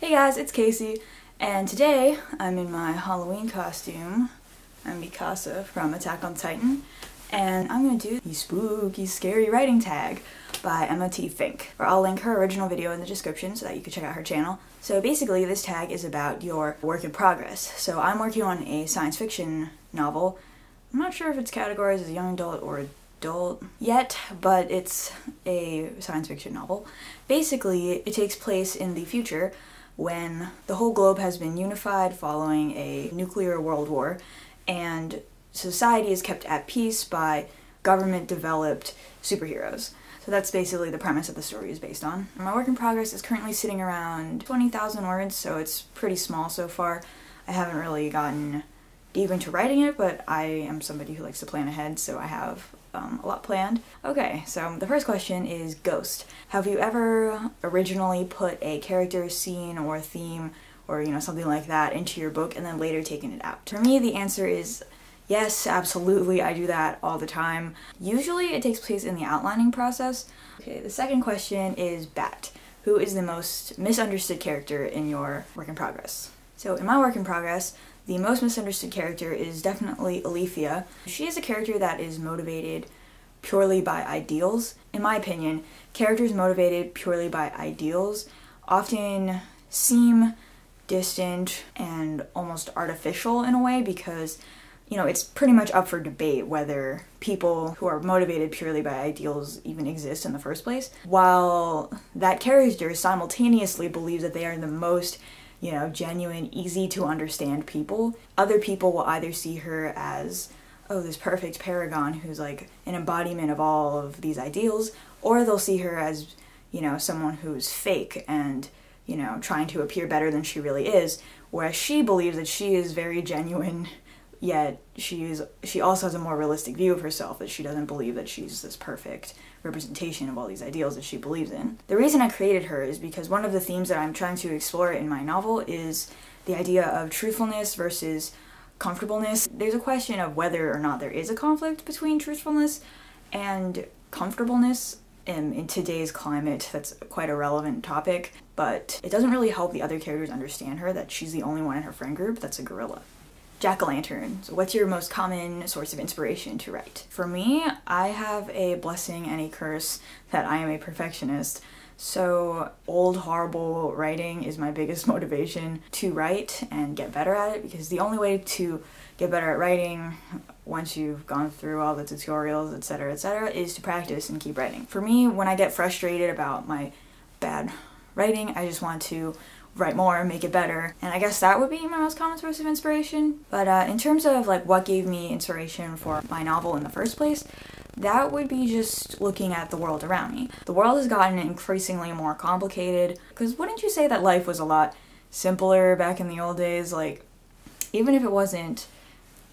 Hey guys, it's Casey, and today I'm in my Halloween costume. I'm Mikasa from Attack on Titan, and I'm gonna do the spooky, scary writing tag by Emma T. Fink. Or I'll link her original video in the description so that you can check out her channel. So basically, this tag is about your work in progress. So I'm working on a science fiction novel. I'm not sure if it's categorized as young adult or adult yet, but it's a science fiction novel. Basically, it takes place in the future when the whole globe has been unified following a nuclear world war, and society is kept at peace by government-developed superheroes. So that's basically the premise that the story is based on. My work in progress is currently sitting around 20,000 words, so it's pretty small so far. I haven't really gotten deep into writing it, but I am somebody who likes to plan ahead, so I have a lot planned. Okay, so the first question is ghost. Have you ever originally put a character, scene, or theme, or something like that into your book and then later taken it out? For me, the answer is yes, absolutely. I do that all the time. Usually it takes place in the outlining process. Okay, the second question is Bat. Who is the most misunderstood character in your work in progress? So in my work in progress, the most misunderstood character is definitely Alethea. She is a character that is motivated purely by ideals. In my opinion, characters motivated purely by ideals often seem distant and almost artificial in a way because, it's pretty much up for debate whether people who are motivated purely by ideals even exist in the first place. While that character simultaneously believes that they are the most genuine, easy to understand people, other people will either see her as, oh, this perfect paragon who's like an embodiment of all of these ideals, or they'll see her as, someone who's fake and, trying to appear better than she really is, whereas she believes that she is very genuine, yet she also has a more realistic view of herself, that she doesn't believe that she's this perfect representation of all these ideals that she believes in. The reason I created her is because one of the themes that I'm trying to explore in my novel is the idea of truthfulness versus comfortableness. There's a question of whether or not there is a conflict between truthfulness and comfortableness. In today's climate, that's quite a relevant topic, but it doesn't really help the other characters understand her that she's the only one in her friend group that's a gorilla. Jack-o'-lantern. So what's your most common source of inspiration to write? For me, I have a blessing and a curse that I am a perfectionist. So old, horrible writing is my biggest motivation to write and get better at it, because the only way to get better at writing, once you've gone through all the tutorials, etc., is to practice and keep writing. For me, when I get frustrated about my bad writing, I just want to write more, make it better, and I guess that would be my most common source of inspiration. But in terms of what gave me inspiration for my novel in the first place, that would be just looking at the world around me. The world has gotten increasingly more complicated, because wouldn't you say that life was a lot simpler back in the old days? Even if it wasn't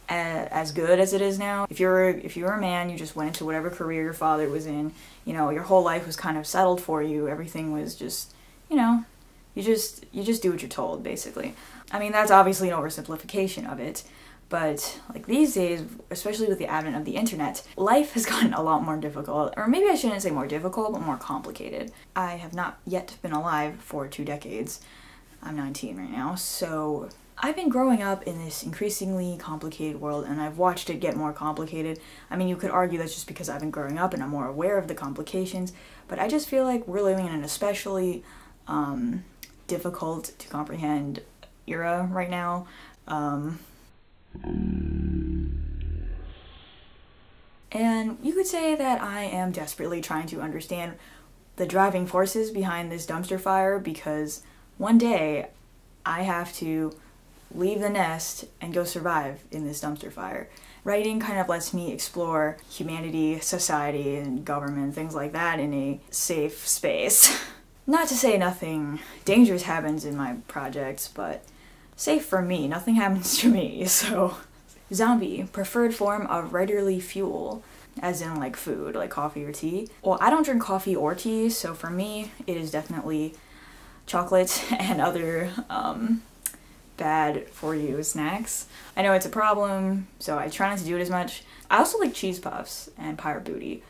as good as it is now, if you were a man, you just went into whatever career your father was in, your whole life was kind of settled for you, everything was just, you just do what you're told, basically. I mean, that's obviously an oversimplification of it, but these days, especially with the advent of the internet, life has gotten a lot more difficult, or maybe I shouldn't say more difficult, but more complicated. I have not yet been alive for 2 decades. I'm 19 right now, so I've been growing up in this increasingly complicated world, and I've watched it get more complicated. I mean, you could argue that's just because I've been growing up and I'm more aware of the complications, but I just feel like we're living in an especially difficult to comprehend era right now. And you could say that I am desperately trying to understand the driving forces behind this dumpster fire, because one day I have to leave the nest and go survive in this dumpster fire. Writing kind of lets me explore humanity, society, and government, things like that, in a safe space. Not to say nothing dangerous happens in my projects, but safe for me, nothing happens to me, so. Zombie, preferred form of writerly fuel, as in food, like coffee or tea. Well, I don't drink coffee or tea, so for me, it is definitely chocolate and other bad for you snacks. I know it's a problem, so I try not to do it as much. I also like cheese puffs and pirate booty,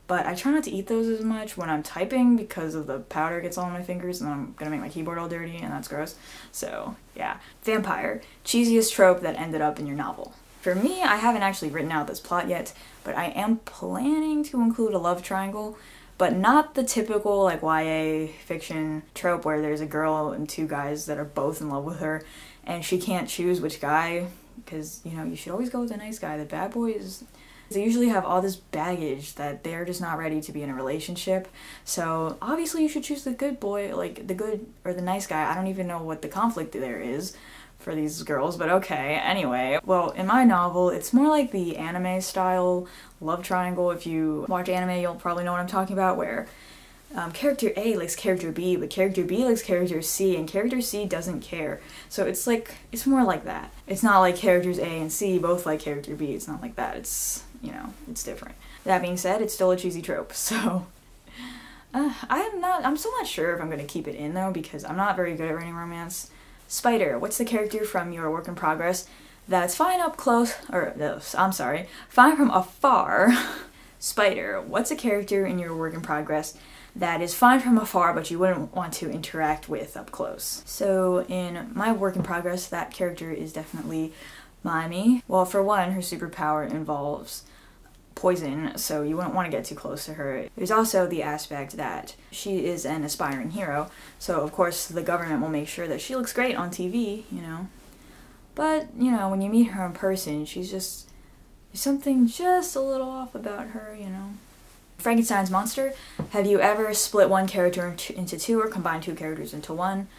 but I try not to eat those as much when I'm typing because of the powder gets all on my fingers and I'm gonna make my keyboard all dirty and that's gross. So yeah. Vampire, cheesiest trope that ended up in your novel. For me, I haven't actually written out this plot yet, but I am planning to include a love triangle, but not the typical like YA fiction trope where there's a girl and two guys that are both in love with her and she can't choose which guy, because, you know, you should always go with the nice guy. The bad boys, they usually have all this baggage that they're just not ready to be in a relationship. So obviously you should choose the good boy, like the good or the nice guy. I don't even know what the conflict there is for these girls, but okay. Anyway, well, in my novel, it's more like the anime style love triangle. If you watch anime, you'll probably know what I'm talking about, where character A likes character B, but character B likes character C, and character C doesn't care. So it's like, it's more like that. It's not like characters A and C both like character B. It's not like that. It's, you know, it's different. That being said, it's still a cheesy trope, so I'm still not sure if I'm gonna keep it in though, because I'm not very good at writing romance. Spider, what's the character from your work in progress that's fine up close, or I'm sorry, fine from afar? Spider, what's a character in your work in progress that is fine from afar but you wouldn't want to interact with up close? So in my work in progress, that character is definitely Mimi. Well, for one, her superpower involves poison, so you wouldn't want to get too close to her. There's also the aspect that she is an aspiring hero, so of course the government will make sure that she looks great on TV, you know. But, you know, when you meet her in person, she's just, there's something just a little off about her, you know. Frankenstein's monster, have you ever split one character into two or combined two characters into one?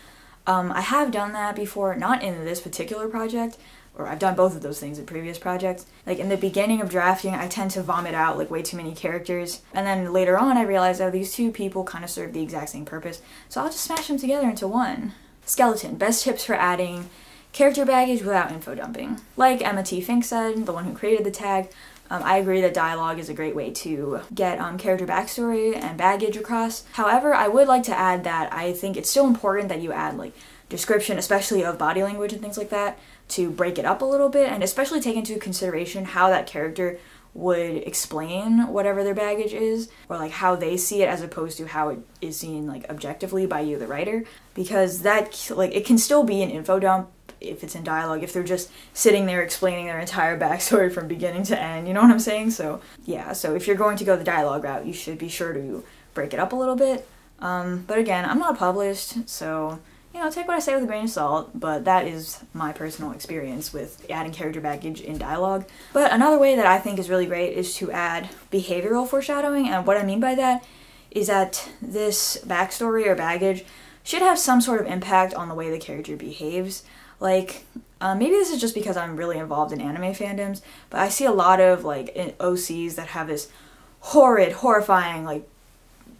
I have done that before, not in this particular project, or I've done both of those things in previous projects. Like in the beginning of drafting, I tend to vomit out like way too many characters, and then later on I realized, oh, these two people kind of serve the exact same purpose, so I'll just smash them together into one. Skeleton, best tips for adding character baggage without info dumping. Like Emma T. Fink said, the one who created the tag, I agree that dialogue is a great way to get character backstory and baggage across. However, I would like to add that I think it's still important that you add like description, especially of body language and things like that, to break it up a little bit, and especially take into consideration how that character would explain whatever their baggage is, or like how they see it as opposed to how it is seen like objectively by you, the writer, because that, like, it can still be an info dump if it's in dialogue, if they're just sitting there explaining their entire backstory from beginning to end, you know what I'm saying? So yeah, so if you're going to go the dialogue route, you should be sure to break it up a little bit. But again, I'm not published, so, you know, take what I say with a grain of salt, but that is my personal experience with adding character baggage in dialogue. But another way that I think is really great is to add behavioral foreshadowing, and what I mean by that is that this backstory or baggage should have some sort of impact on the way the character behaves. Like, maybe this is just because I'm really involved in anime fandoms, but I see a lot of, like, OCs that have this horrid, horrifying, like,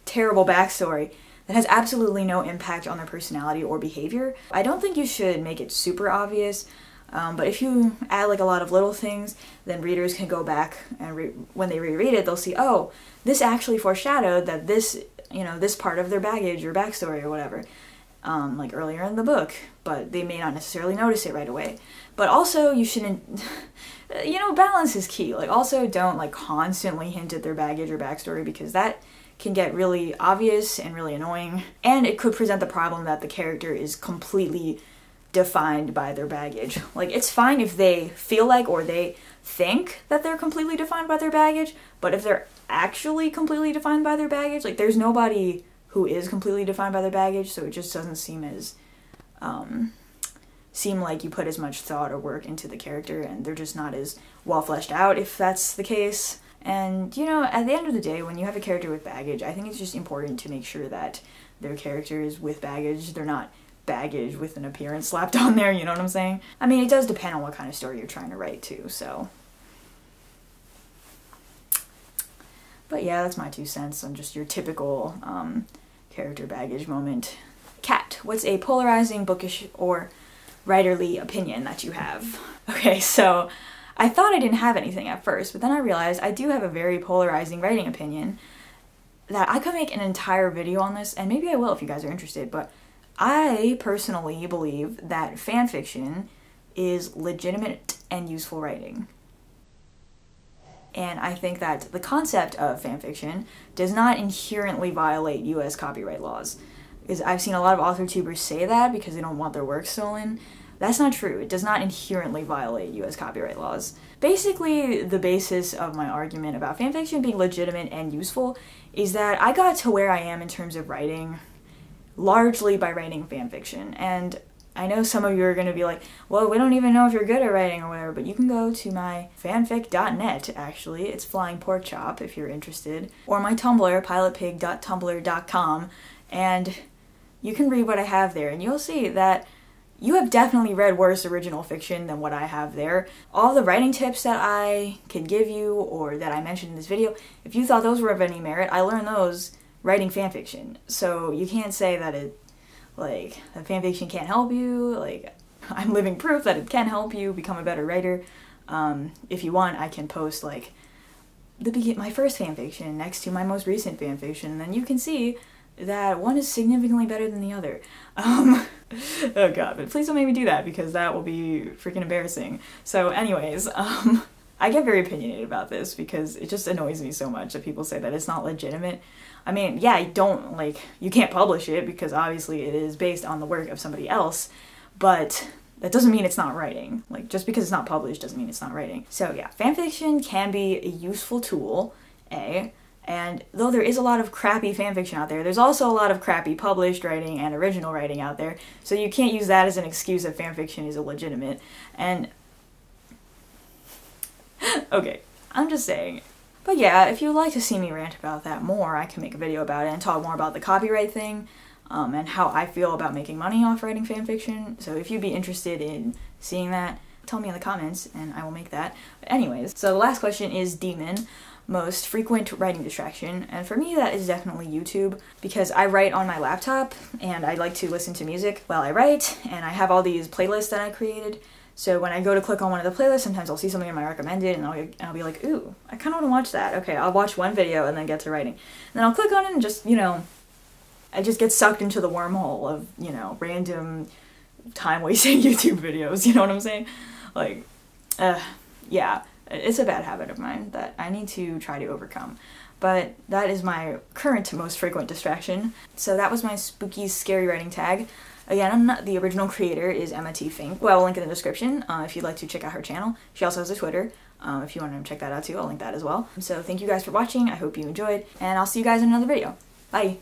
terrible backstory that has absolutely no impact on their personality or behavior. I don't think you should make it super obvious, but if you add, like, a lot of little things, then readers can go back and when they reread it, they'll see, oh, this actually foreshadowed that this, you know, this part of their baggage or backstory or whatever, like earlier in the book, but they may not necessarily notice it right away. But also, you shouldn't, you know, balance is key. Like, also don't, like, constantly hint at their baggage or backstory, because that can get really obvious and really annoying, and it could present the problem that the character is completely defined by their baggage. Like, it's fine if they feel like or they think that they're completely defined by their baggage, but if they're actually completely defined by their baggage, like, there's nobody who is completely defined by their baggage, so it just doesn't seem as, seem like you put as much thought or work into the character, and they're just not as well fleshed out if that's the case. And, you know, at the end of the day, when you have a character with baggage, I think it's just important to make sure that their character is with baggage. They're not baggage with an appearance slapped on there, you know what I'm saying? I mean, it does depend on what kind of story you're trying to write too, so. But yeah, that's my 2 cents on just your typical character baggage moment. Kat, what's a polarizing bookish or writerly opinion that you have? Okay, so I thought I didn't have anything at first, but then I realized I do have a very polarizing writing opinion that I could make an entire video on this, and maybe I will if you guys are interested, but I personally believe that fanfiction is legitimate and useful writing. And I think that the concept of fanfiction does not inherently violate US copyright laws. Because I've seen a lot of author-tubers say that because they don't want their work stolen. That's not true. It does not inherently violate US copyright laws. Basically, the basis of my argument about fanfiction being legitimate and useful is that I got to where I am in terms of writing largely by writing fanfiction. And I know some of you are going to be like, well, we don't even know if you're good at writing or whatever, but you can go to my fanfic.net, actually. It's Flying Pork Chop if you're interested. Or my Tumblr, pilotpig.tumblr.com, and you can read what I have there, and you'll see that you have definitely read worse original fiction than what I have there. All the writing tips that I could give you, or that I mentioned in this video, if you thought those were of any merit, I learned those writing fanfiction. So you can't say that that fanfiction can't help you. Like, I'm living proof that it can help you become a better writer. If you want, I can post, like, my first fanfiction next to my most recent fanfiction, and then you can see that one is significantly better than the other. Oh god, but please don't make me do that because that will be freaking embarrassing. So anyways, I get very opinionated about this because it just annoys me so much that people say that it's not legitimate. I mean, yeah, you can't publish it because obviously it is based on the work of somebody else, but that doesn't mean it's not writing. Like, just because it's not published doesn't mean it's not writing. So yeah, fanfiction can be a useful tool, and though there is a lot of crappy fanfiction out there, there's also a lot of crappy published writing and original writing out there, so you can't use that as an excuse that fanfiction is illegitimate. And okay, I'm just saying. But yeah, if you'd like to see me rant about that more, I can make a video about it and talk more about the copyright thing, and how I feel about making money off writing fanfiction. So if you'd be interested in seeing that, tell me in the comments and I will make that. But anyways, so the last question is demon. Most frequent writing distraction, and for me that is definitely YouTube, because I write on my laptop and I like to listen to music while I write, and I have all these playlists that I created. So when I go to click on one of the playlists, sometimes I'll see something in my recommended and I'll be like, ooh, I kind of want to watch that. Okay, I'll watch one video and then get to writing. And then I'll click on it and just, I just get sucked into the wormhole of, random time-wasting YouTube videos, you know what I'm saying? Like, yeah. It's a bad habit of mine that I need to try to overcome. But that is my current most frequent distraction. So that was my spooky, scary writing tag. Again, I'm not the original creator, is Emma T. Fink. Well, I'll link in the description if you'd like to check out her channel. She also has a Twitter. If you want to check that out too, I'll link that as well. So thank you guys for watching. I hope you enjoyed, and I'll see you guys in another video. Bye!